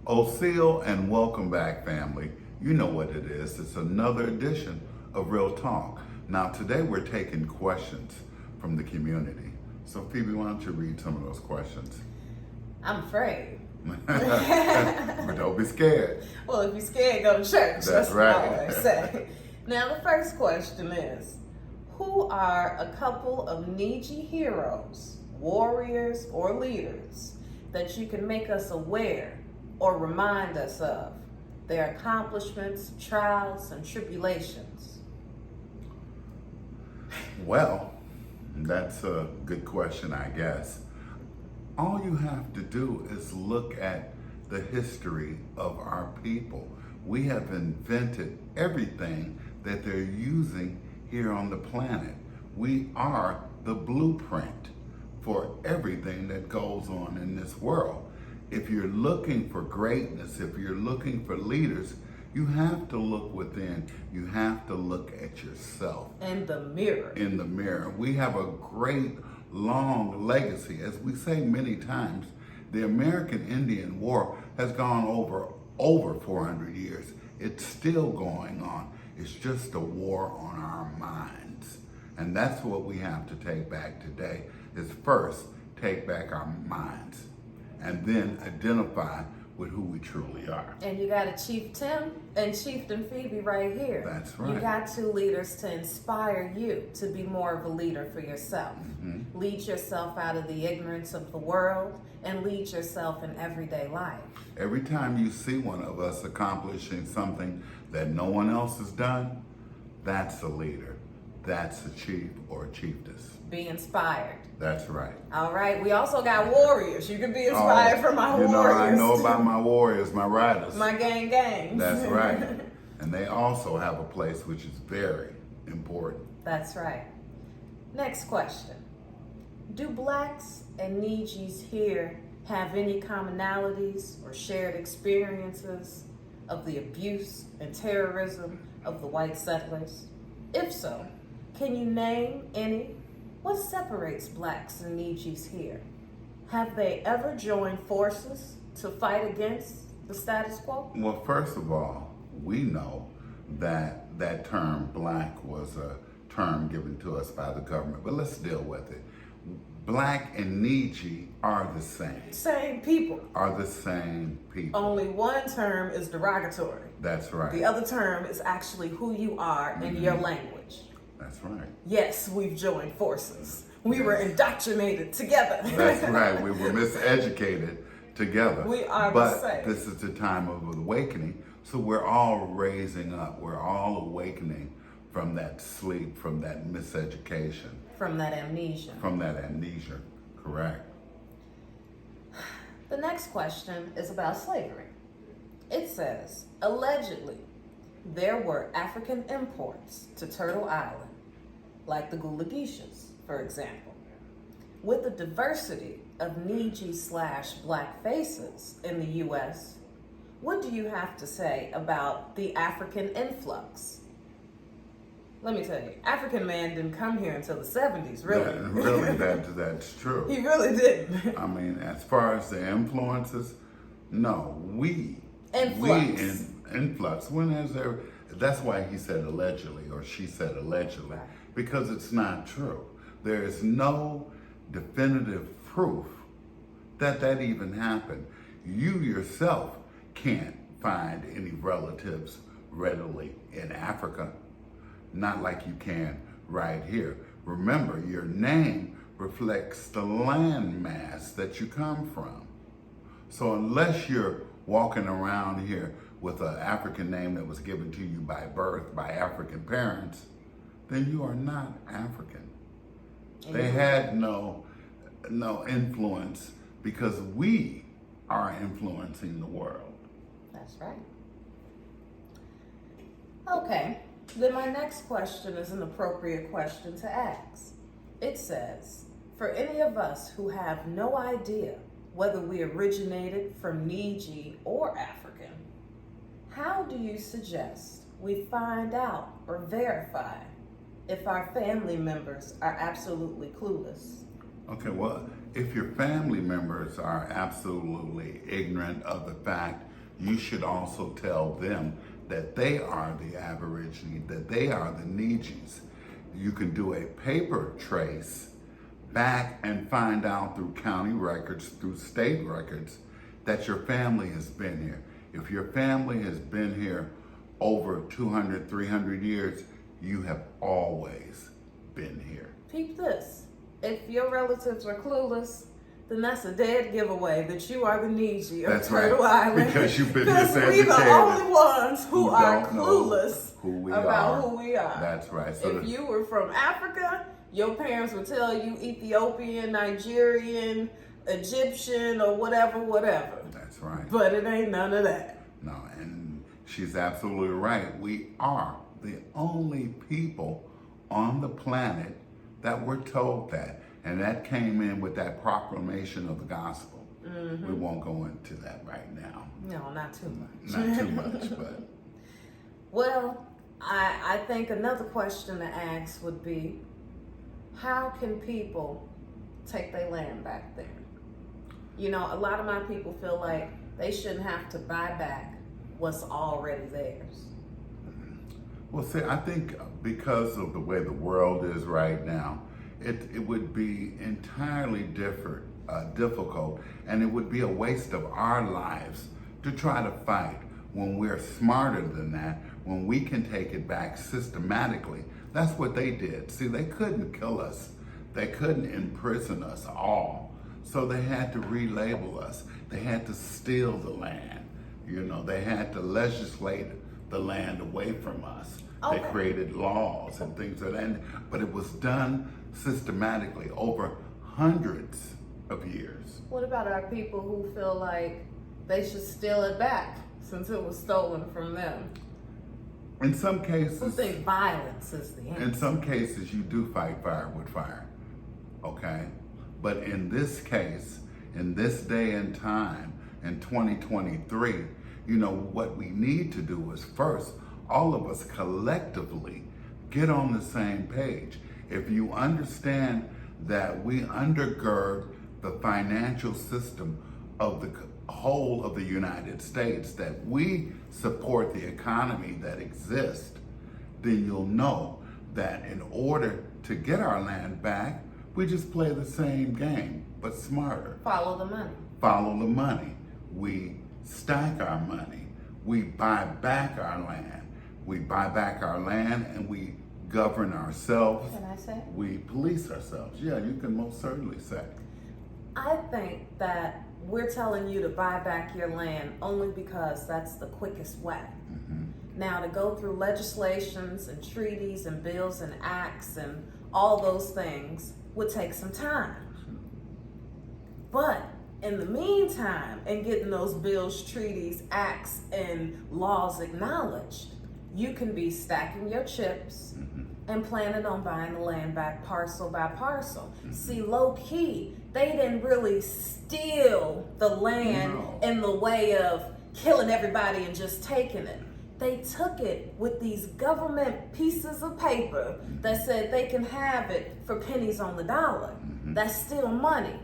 Oseel, and welcome back, family. You know what it is. It's another edition of Real Talk. Now, today we're taking questions from the community. So, Phoebe, why don't you read some of those questions? I'm afraid. But don't be scared. Well, if you're scared, go to church. That's what right. I always say. Now, the first question is, who are a couple of Niiji heroes, warriors, or leaders that you can make us aware or remind us of their accomplishments, trials, and tribulations? Well, that's a good question, I guess. All you have to do is look at the history of our people. We have invented everything that they're using here on the planet. We are the blueprint for everything that goes on in this world. If you're looking for greatness, if you're looking for leaders, you have to look within. You have to look at yourself. In the mirror. In the mirror. We have a great long legacy. As we say many times, the American Indian War has gone over 400 years. It's still going on. It's just a war on our minds. And that's what we have to take back today, is first take back our minds and then identify with who we truly are. And you got a Chief Tim and Chieftain Phoebe right here. That's right. You got two leaders to inspire you to be more of a leader for yourself. Mm-hmm. Lead yourself out of the ignorance of the world and lead yourself in everyday life. Every time you see one of us accomplishing something that no one else has done, that's a leader. That's a chief or a chiefess. Be inspired. That's right. All right. We also got warriors. You can be inspired from my warriors. I know about my warriors, my riders. My gangs. That's right. And they also have a place which is very important. That's right. Next question. Do blacks and Niijis here have any commonalities or shared experiences of the abuse and terrorism of the white settlers? If so, can you name any? What separates blacks and Niijis here? Have they ever joined forces to fight against the status quo? Well, first of all, we know that that term black was a term given to us by the government, but let's deal with it. Black and Niiji are the same. Same people. Are the same people. Only one term is derogatory. That's right. The other term is actually who you are in your language. That's right. Yes, we've joined forces. We were indoctrinated together. That's right. We were miseducated together. We are but the same. This is the time of awakening. So we're all raising up. We're all awakening from that sleep, from that miseducation. From that amnesia. From that amnesia, correct. The next question is about slavery. It says, allegedly, there were African imports to Turtle Island, like the Gula Geishas, for example. With the diversity of Niiji/black faces in the U.S., what do you have to say about the African influx? Let me tell you, African man didn't come here until the 70s, really. That's true. He really didn't. I mean, as far as the influences, no, influx. When has there? That's why he said allegedly, or she said allegedly, because it's not true. There is no definitive proof that even happened. You yourself can't find any relatives readily in Africa, not like you can right here. Remember, your name reflects the land mass that you come from. So unless you're walking around here with an African name that was given to you by birth by African parents, then you are not African. They had no influence because we are influencing the world. That's right. Okay, then my next question is an appropriate question to ask. It says, for any of us who have no idea whether we originated from Niiji or African, how do you suggest we find out or verify if our family members are absolutely clueless? Okay, well, if your family members are absolutely ignorant of the fact you should also tell them that they are the Aborigine, that they are the Niijis. You can do a paper trace back and find out through county records, through state records, that your family has been here. If your family has been here over 200, 300 years, you have always been here. Peep this. If your relatives are clueless, then that's a dead giveaway that you are the Niiji of That's Turtle right. Island. Because you've been Because we're the only ones who are don't know clueless who we about are. who we are. That's right. So If you were from Africa, your parents would tell you Ethiopian, Nigerian, Egyptian, or whatever. That's right. But it ain't none of that. No, and she's absolutely right. We are the only people on the planet that were told that. And that came in with that proclamation of the gospel. Mm-hmm. We won't go into that right now. No, not too much. Not too much, but Well, I think another question to ask would be, how can people take their land back there? You know, a lot of my people feel like they shouldn't have to buy back what's already theirs. well, see, I think because of the way the world is right now, it would be entirely difficult, and it would be a waste of our lives to try to fight when we're smarter than that, when we can take it back systematically. That's what they did. See, they couldn't kill us. They couldn't imprison us all. So they had to relabel us. They had to steal the land. You know, they had to legislate the land away from us. Okay. They created laws and things like that. But it was done systematically over hundreds of years. What about our people who feel like they should steal it back since it was stolen from them? In some Who cases, think violence is the answer? in some cases, you do fight fire with fire, okay? But in this case, in this day and time, in 2023, you know, what we need to do is first, all of us collectively get on the same page. If you understand that we undergird the financial system of the whole of the United States, that we support the economy that exists, then you'll know that in order to get our land back, we just play the same game, but smarter. Follow the money. Follow the money. We stack our money. We buy back our land. We buy back our land and we govern ourselves. Can I say? We police ourselves. Yeah, you can most certainly say. I think that we're telling you to buy back your land only because that's the quickest way. Now, to go through legislations and treaties and bills and acts and all those things would take some time. But in the meantime, in getting those bills, treaties, acts, and laws acknowledged, you can be stacking your chips and planning on buying the land back parcel by parcel. See, low key, they didn't really steal the land No. in the way of killing everybody and just taking it. They took it with these government pieces of paper that said they can have it for pennies on the dollar. That's still money.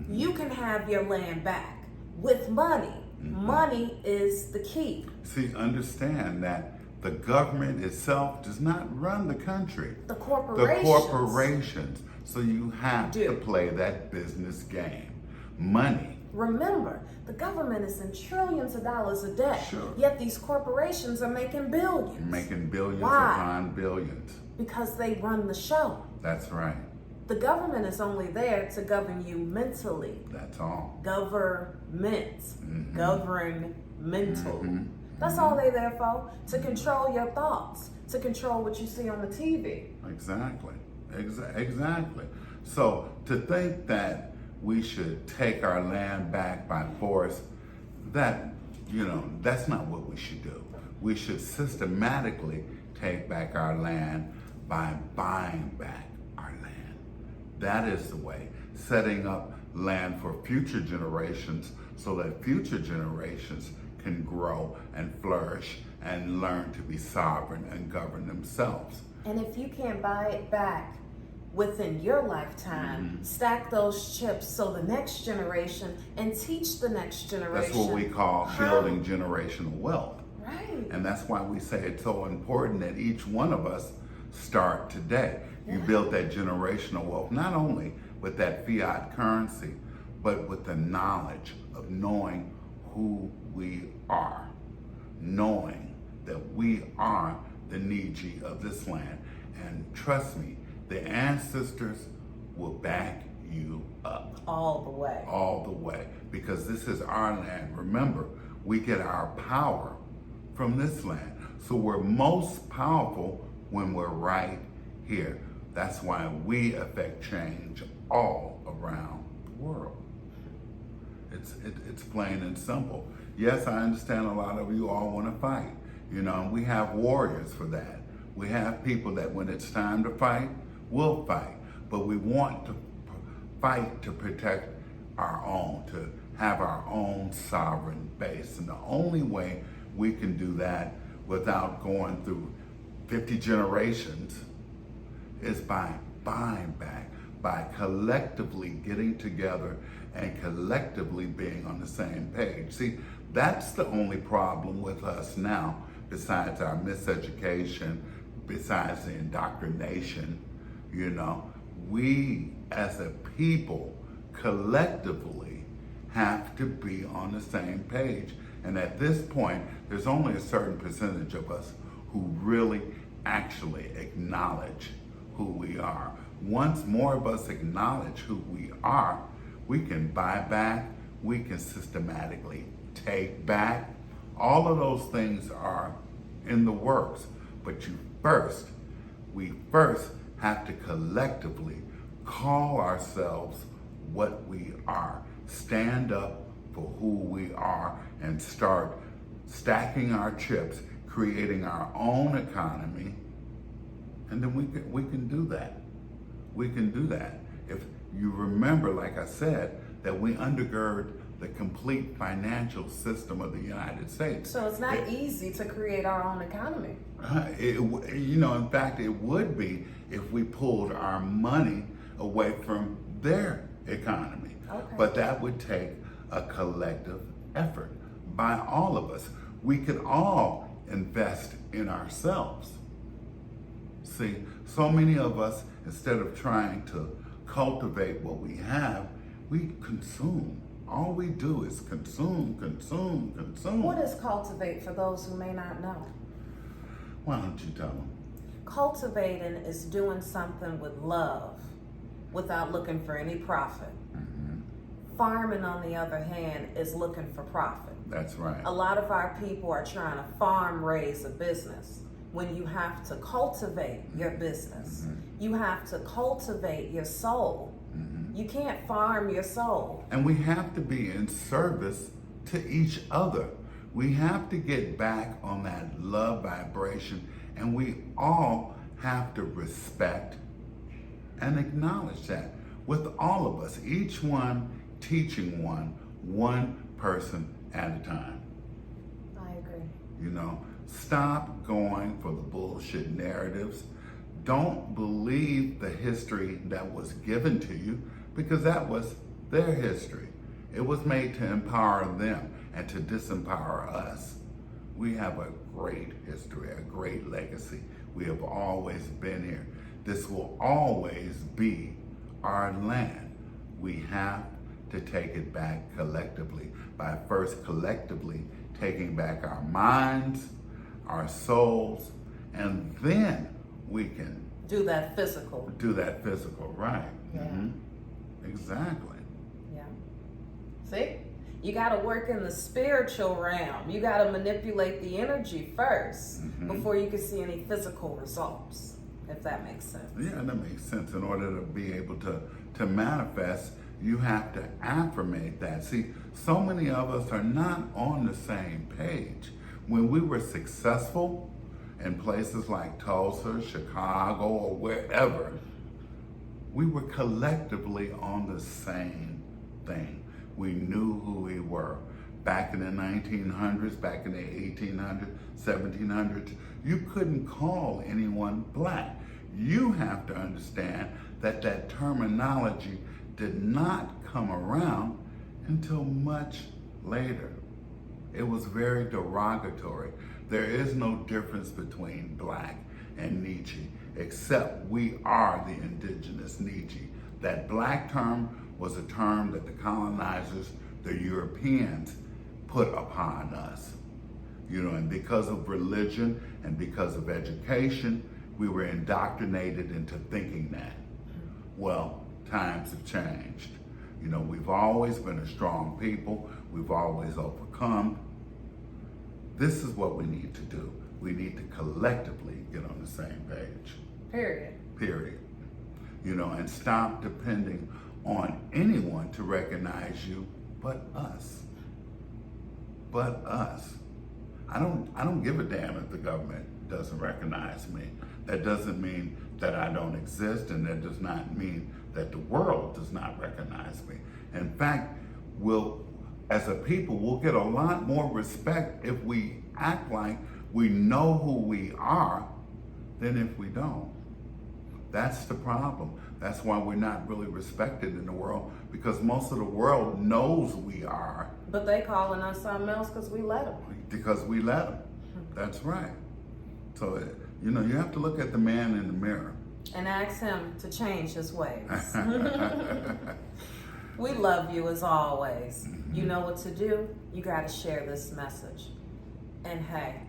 You can have your land back with money. Money is the key. See, understand that the government itself does not run the country. The corporations. The corporations. So you have to Do. play that business game. Money. Remember, the government is in trillions of dollars a day. Sure. Yet these corporations are making billions. Making billions Why? upon billions. Because they run the show. That's right. The government is only there to govern you mentally. That's all. Government. Governmental. That's all they're there for. To control your thoughts. To control what you see on the TV. Exactly. Exactly. So to think that we should take our land back by force, that, you know, that's not what we should do. We should systematically take back our land by buying back our land. That is the way. Setting up land for future generations so that future generations can grow and flourish and learn to be sovereign and govern themselves. And if you can't buy it back within your lifetime, Mm-hmm. stack those chips so the next generation, and teach the next generation. That's what we call building generational wealth. Right. And that's why we say it's so important that each one of us start today. You Yeah. build that generational wealth, not only with that fiat currency, but with the knowledge of knowing who we are, knowing that we are the Niiji of this land. And trust me, the ancestors will back you up. All the way. All the way, because this is our land. Remember, we get our power from this land. So we're most powerful when we're right here. That's why we affect change all around the world. It's plain and simple. Yes, I understand a lot of you all want to fight. And we have warriors for that. We have people that when it's time to fight, will fight. But we want to fight to protect our own, to have our own sovereign base. And the only way we can do that without going through 50 generations is by buying back, by collectively getting together and collectively being on the same page. See, that's the only problem with us now, besides our miseducation, besides the indoctrination. We as a people collectively have to be on the same page. And at this point, there's only a certain percentage of us who really actually acknowledge who we are. Once more of us acknowledge who we are, we can buy back, we can systematically take back. All of those things are in the works. But we first have to collectively call ourselves what we are. Stand up for who we are and start stacking our chips, creating our own economy, and then we can do that. We can do that. If you remember, like I said, that we undergird the complete financial system of the United States. So it's not easy to create our own economy. In fact, it would be if we pulled our money away from their economy. Okay. But that would take a collective effort by all of us. We could all invest in ourselves. See, so many of us, instead of trying to cultivate what we have, we consume. All we do is consume. What is cultivate for those who may not know? Why don't you tell them? Cultivating is doing something with love without looking for any profit. Mm-hmm. Farming, on the other hand, is looking for profit. That's right. A lot of our people are trying to farm raise a business when you have to cultivate your business. Mm-hmm. You have to cultivate your soul. Mm-hmm. You can't farm your soul. And we have to be in service to each other. We have to get back on that love vibration, and we all have to respect and acknowledge that with all of us, each one teaching one person at a time. I agree. Stop going for the bullshit narratives. Don't believe the history that was given to you, because that was their history. It was made to empower them and to disempower us. We have a great history, a great legacy. We have always been here. This will always be our land. We have to take it back collectively by first collectively taking back our minds, our souls, and then we can Do that physical. right? Yeah. Mm-hmm. Exactly. Yeah. See? You got to work in the spiritual realm. You got to manipulate the energy first before you can see any physical results, if that makes sense. Yeah, that makes sense. In order to be able to manifest, you have to affirmate that. See, so many of us are not on the same page. When we were successful in places like Tulsa, Chicago, or wherever, we were collectively on the same thing. We knew who we were. Back in the 1900s, back in the 1800s, 1700s, you couldn't call anyone black. You have to understand that terminology did not come around until much later. It was very derogatory. There is no difference between black and Niiji, except we are the indigenous Niiji. That black term was a term that the colonizers, the Europeans, put upon us. And because of religion and because of education, we were indoctrinated into thinking that. Well, times have changed. We've always been a strong people. We've always overcome. This is what we need to do. We need to collectively get on the same page. Period. And stop depending on anyone to recognize you but us. I don't give a damn if the government doesn't recognize me. That doesn't mean that I don't exist, and that does not mean that the world does not recognize me. In fact, as a people, we'll get a lot more respect if we act like we know who we are than if we don't. That's the problem. That's why we're not really respected in the world, because most of the world knows we are. But they calling us something else because we let them. Because we let them. That's right. So, you have to look at the man in the mirror. And ask him to change his ways. We love you as always. Mm-hmm. You know what to do. You got to share this message. And hey,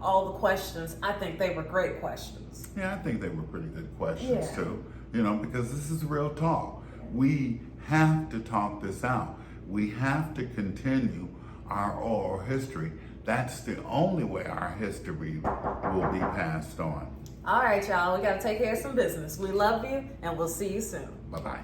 all the questions, I think they were great questions. Yeah, I think they were pretty good questions Yeah. too. Because this is real talk. We have to talk this out. We have to continue our oral history. That's the only way our history will be passed on. All right, y'all. We got to take care of some business. We love you, and we'll see you soon. Bye-bye.